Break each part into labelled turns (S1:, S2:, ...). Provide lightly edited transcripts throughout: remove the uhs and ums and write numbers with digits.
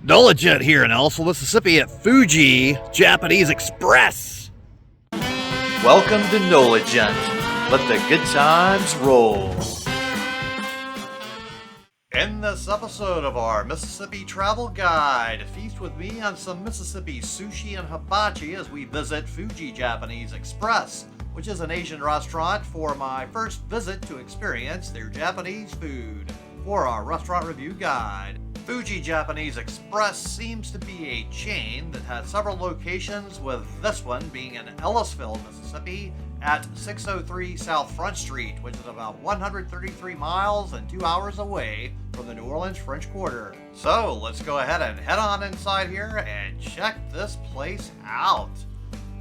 S1: Dolagent here in Ellisville, Mississippi at Fuji Japanese Express.
S2: Welcome to Dolagent. Let the good times roll. In this episode of our Mississippi Travel Guide, feast with me on some Mississippi sushi and hibachi as we visit Fuji Japanese Express, which is an Asian restaurant for my first visit to experience their Japanese food. For our restaurant review guide, Fuji Japanese Express seems to be a chain that has several locations, with this one being in Ellisville, Mississippi at 603 South Front Street, which is about 133 miles and 2 hours away from the New Orleans French Quarter. So let's go ahead and head on inside here and check this place out.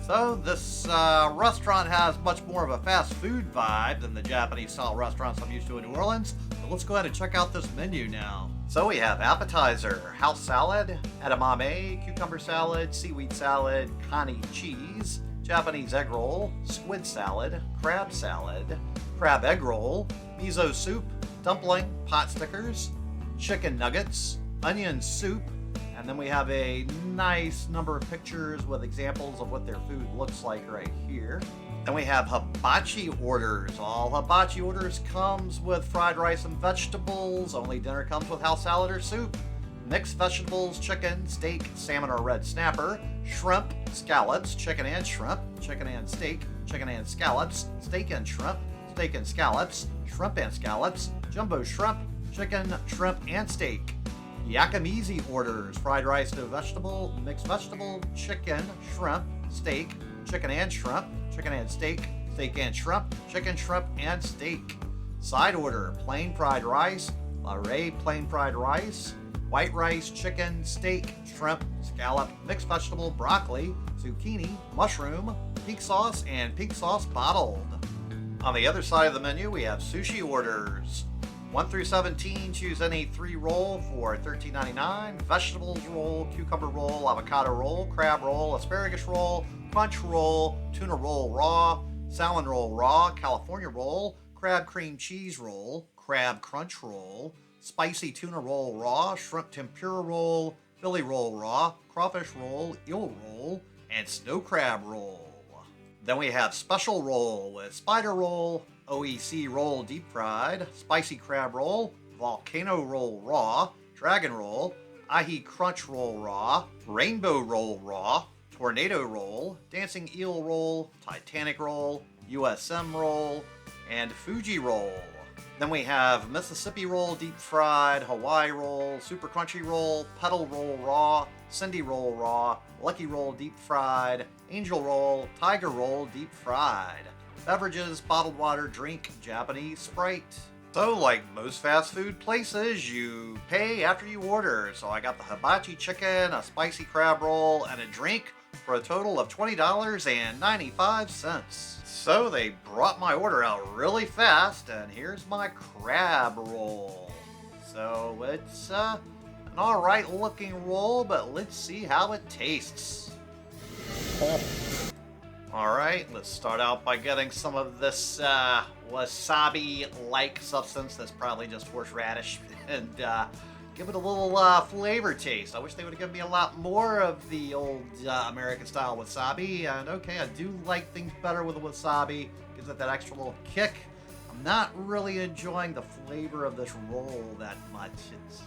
S2: So this restaurant has much more of a fast food vibe than the Japanese style restaurants I'm used to in New Orleans. So let's go ahead and check out this menu now. So we have appetizer, house salad, edamame, cucumber salad, seaweed salad, connie cheese, Japanese egg roll, squid salad, crab egg roll, miso soup, dumpling, pot stickers, chicken nuggets, onion soup, and then we have a nice number of pictures with examples of what their food looks like right here. Then we have hibachi orders. All hibachi orders comes with fried rice and vegetables. Only dinner comes with house salad or soup. Mixed vegetables, chicken, steak, salmon or red snapper, shrimp, scallops, chicken and shrimp, chicken and steak, chicken and scallops, steak and shrimp, steak and scallops, shrimp and scallops, jumbo shrimp, chicken, shrimp and steak. Yakamizi orders, fried rice, no vegetable, mixed vegetable, chicken, shrimp, steak, chicken and shrimp, chicken and steak, steak and shrimp, chicken, shrimp and steak. Side order, plain fried rice, larrae plain fried rice, white rice, chicken, steak, shrimp, scallop, mixed vegetable, broccoli, zucchini, mushroom, pink sauce, and pink sauce bottled. On the other side of the menu, we have sushi orders. 1 through 17, choose any 3 roll for $13.99. Vegetables roll, cucumber roll, avocado roll, crab roll, asparagus roll, crunch roll, tuna roll raw, salmon roll raw, California roll, crab cream cheese roll, crab crunch roll, spicy tuna roll raw, shrimp tempura roll, Philly roll raw, crawfish roll, eel roll, and snow crab roll. Then we have special roll with spider roll, OEC roll deep fried, spicy crab roll, volcano roll raw, dragon roll, ahi crunch roll raw, rainbow roll raw, tornado roll, dancing eel roll, Titanic roll, USM roll, and Fuji roll. Then we have Mississippi roll deep fried, Hawaii roll, super crunchy roll, petal roll raw, Cindy roll raw, lucky roll deep fried, angel roll, tiger roll deep fried. Beverages, bottled water, drink, Japanese Sprite. So like most fast food places, you pay after you order. So I got the hibachi chicken, a spicy crab roll, and a drink for a total of $20.95. So they brought my order out really fast, and here's my crab roll. So it's an alright looking roll, but let's see how it tastes. Alright, let's start out by getting some of this wasabi-like substance that's probably just horseradish, and give it a little flavor taste. I wish they would have given me a lot more of the old American-style wasabi, and okay, I do like things better with the wasabi. Gives it that extra little kick. I'm not really enjoying the flavor of this roll that much. It's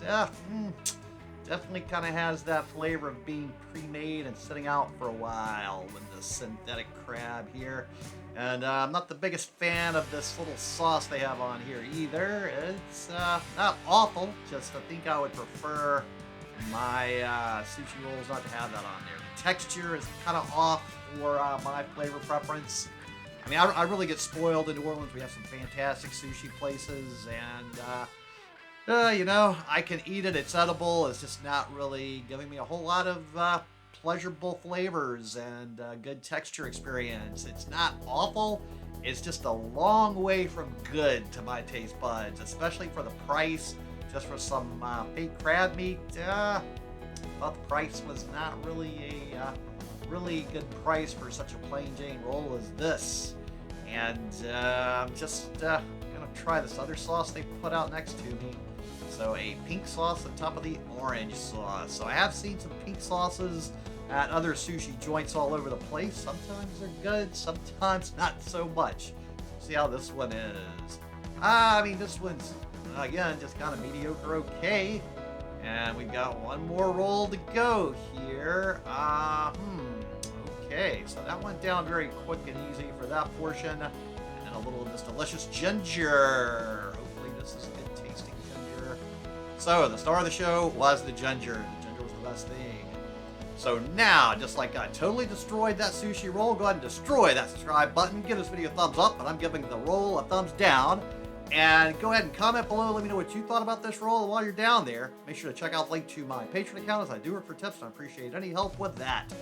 S2: definitely kind of has that flavor of being pre-made and sitting out for a while with the synthetic crab here. And I'm not the biggest fan of this little sauce they have on here either. It's not awful, just I think I would prefer my sushi rolls not to have that on there. The texture is kind of off for my flavor preference. I mean, I really get spoiled in New Orleans. We have some fantastic sushi places, and you know, I can eat it, it's edible, it's just not really giving me a whole lot of pleasurable flavors and good texture experience. It's not awful, it's just a long way from good to my taste buds, especially for the price. Just for some fake crab meat, thought the price was not really a really good price for such a plain Jane roll as this. And I'm just gonna try this other sauce they put out next to me. So a pink sauce on top of the orange sauce. So I have seen some pink sauces at other sushi joints all over the place. Sometimes they're good, sometimes not so much. See how this one is. I mean, this one's, again, just kind of mediocre okay. And we've got one more roll to go here. Okay, so that went down very quick and easy for that portion. And then a little of this delicious ginger. Hopefully this is good tasting ginger. So the star of the show was the ginger. The ginger was the best thing. So now, just like I totally destroyed that sushi roll, go ahead and destroy that subscribe button. Give this video a thumbs up, and I'm giving the roll a thumbs down. And go ahead and comment below. Let me know what you thought about this roll. And while you're down there, make sure to check out the link to my Patreon account, as I do it for tips, and I appreciate any help with that.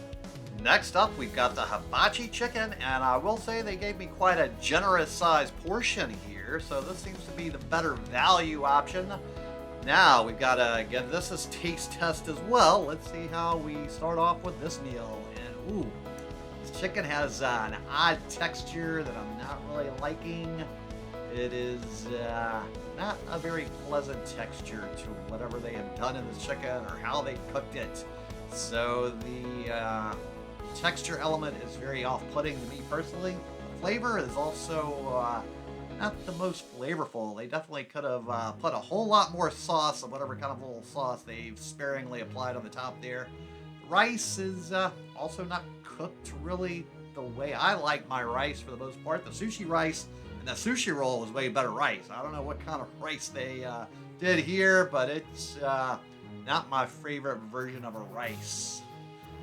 S2: Next up, we've got the hibachi chicken, and I will say they gave me quite a generous sized portion here, so this seems to be the better value option. Now, we've got to give this a taste test as well. Let's see how we start off with this meal. And, ooh, this chicken has an odd texture that I'm not really liking. It is not a very pleasant texture to whatever they have done in this chicken or how they cooked it. So the texture element is very off-putting to me personally. The flavor is also not the most flavorful. They definitely could have put a whole lot more sauce of whatever kind of little sauce they've sparingly applied on the top there. The rice is also not cooked really the way I like my rice for the most part. The sushi rice and the sushi roll is way better rice. I don't know what kind of rice they did here, but it's not my favorite version of a rice.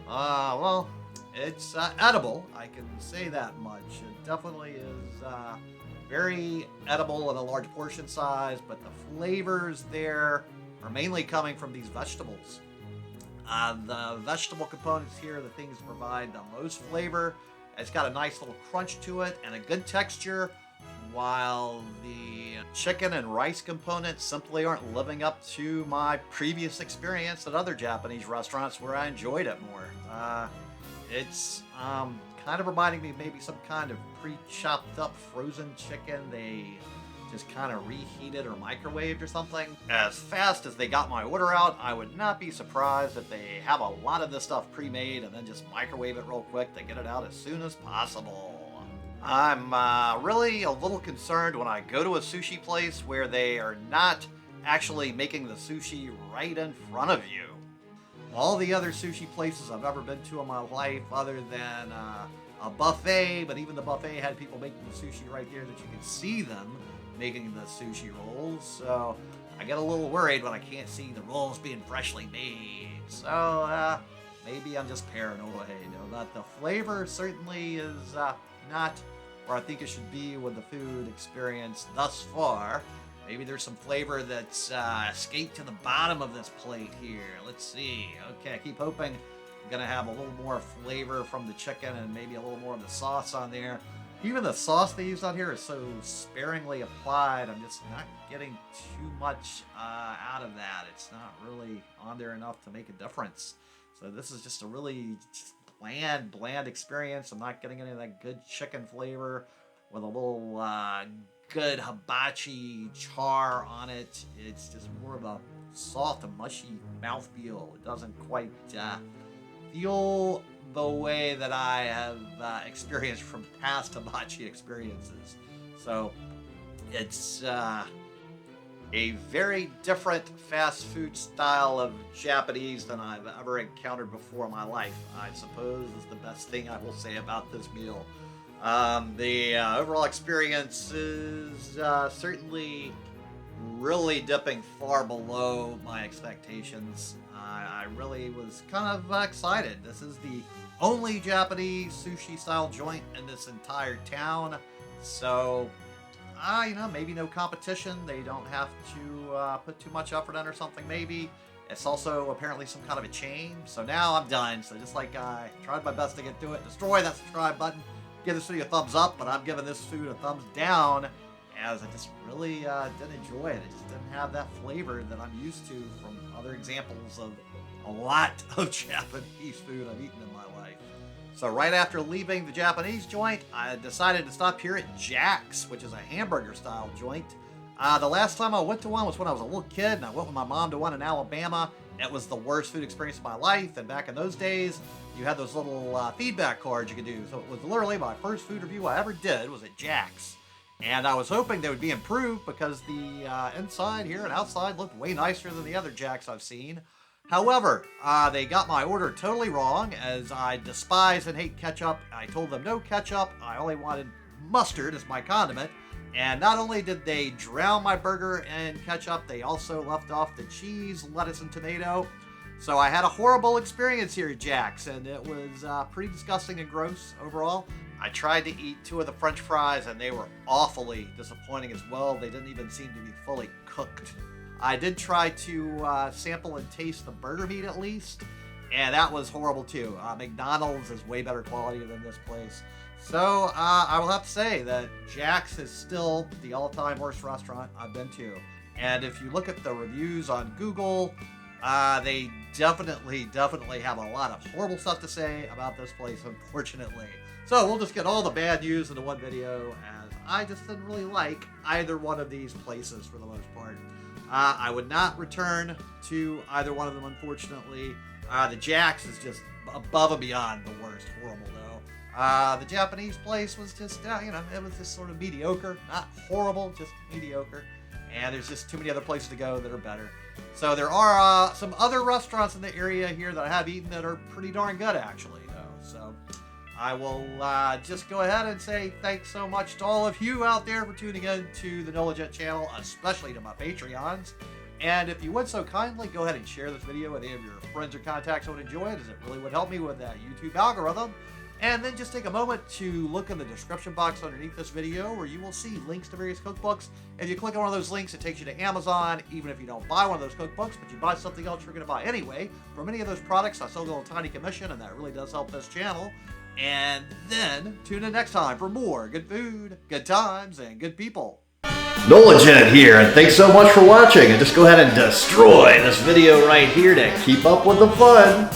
S2: Well, it's edible. I can say that much. It definitely is very edible in a large portion size, but the flavors there are mainly coming from these vegetables. The vegetable components here are the things that provide the most flavor. It's got a nice little crunch to it and a good texture, while the chicken and rice components simply aren't living up to my previous experience at other Japanese restaurants where I enjoyed it more. It's kind of reminding me of maybe some kind of pre-chopped up frozen chicken they just kind of reheated or microwaved or something. As fast as they got my order out, I would not be surprised if they have a lot of this stuff pre-made and then just microwave it real quick to get it out as soon as possible. I'm really a little concerned when I go to a sushi place where they are not actually making the sushi right in front of you. All the other sushi places I've ever been to in my life, other than a buffet, but even the buffet had people making the sushi right there that you could see them making the sushi rolls. So I get a little worried when I can't see the rolls being freshly made. So maybe I'm just paranoid. But the flavor certainly is not where I think it should be with the food experience thus far. Maybe there's some flavor that's escaped to the bottom of this plate here. Let's see. Okay, I keep hoping I'm going to have a little more flavor from the chicken and maybe a little more of the sauce on there. Even the sauce they used on here is so sparingly applied, I'm just not getting too much out of that. It's not really on there enough to make a difference. So this is just a really bland experience. I'm not getting any of that good chicken flavor with a little good hibachi char on it. It's just more of a soft and mushy mouthfeel. It doesn't quite feel the way that I have experienced from past hibachi experiences. So it's a very different fast food style of Japanese than I've ever encountered before in my life, I suppose is the best thing I will say about this meal. The overall experience is certainly really dipping far below my expectations. I really was kind of excited. This is the only Japanese sushi style joint in this entire town. So, maybe no competition. They don't have to put too much effort in or something maybe. It's also apparently some kind of a chain. So now I'm done. So just like I tried my best to get to it, destroy that subscribe button. Give this video a thumbs up, but I'm giving this food a thumbs down, as I just really didn't enjoy it. It just didn't have that flavor that I'm used to from other examples of a lot of Japanese food I've eaten in my life. So right after leaving the Japanese joint, I decided to stop here at Jack's, which is a hamburger style joint. The last time I went to one was when I was a little kid, and I went with my mom to one in Alabama. It was the worst food experience of my life, and back in those days, you had those little feedback cards you could do. So it was literally my first food review I ever did was at Jack's. And I was hoping they would be improved because the inside here and outside looked way nicer than the other Jack's I've seen. However, they got my order totally wrong, as I despise and hate ketchup. I told them no ketchup. I only wanted mustard as my condiment. And not only did they drown my burger in ketchup, they also left off the cheese, lettuce, and tomato. So I had a horrible experience here at Jack's, and it was pretty disgusting and gross overall. I tried to eat 2 of the French fries, and they were awfully disappointing as well. They didn't even seem to be fully cooked. I did try to sample and taste the burger meat at least, and that was horrible too. McDonald's is way better quality than this place. So I will have to say that Jack's is still the all-time worst restaurant I've been to. And if you look at the reviews on Google, they definitely have a lot of horrible stuff to say about this place, unfortunately. So we'll just get all the bad news into one video, as I just didn't really like either one of these places for the most part. I would not return to either one of them, unfortunately. The Jack's is just above and beyond the worst. Horrible, though. The Japanese place was just, it was just sort of mediocre. Not horrible, just mediocre. And there's just too many other places to go that are better. So there are some other restaurants in the area here that I have eaten that are pretty darn good, actually, though. So I will just go ahead and say thanks so much to all of you out there for tuning in to the No Legit channel, especially to my Patreons. And if you would so kindly, go ahead and share this video with any of your friends or contacts who would enjoy it, as it really would help me with that YouTube algorithm. And then just take a moment to look in the description box underneath this video, where you will see links to various cookbooks. If you click on one of those links, it takes you to Amazon. Even if you don't buy one of those cookbooks, but you buy something else you're going to buy anyway, from any of those products, I still get a little tiny commission, and that really does help this channel. And then tune in next time for more good food, good times, and good people.
S1: No Legit here, and thanks so much for watching. And just go ahead and destroy this video right here to keep up with the fun.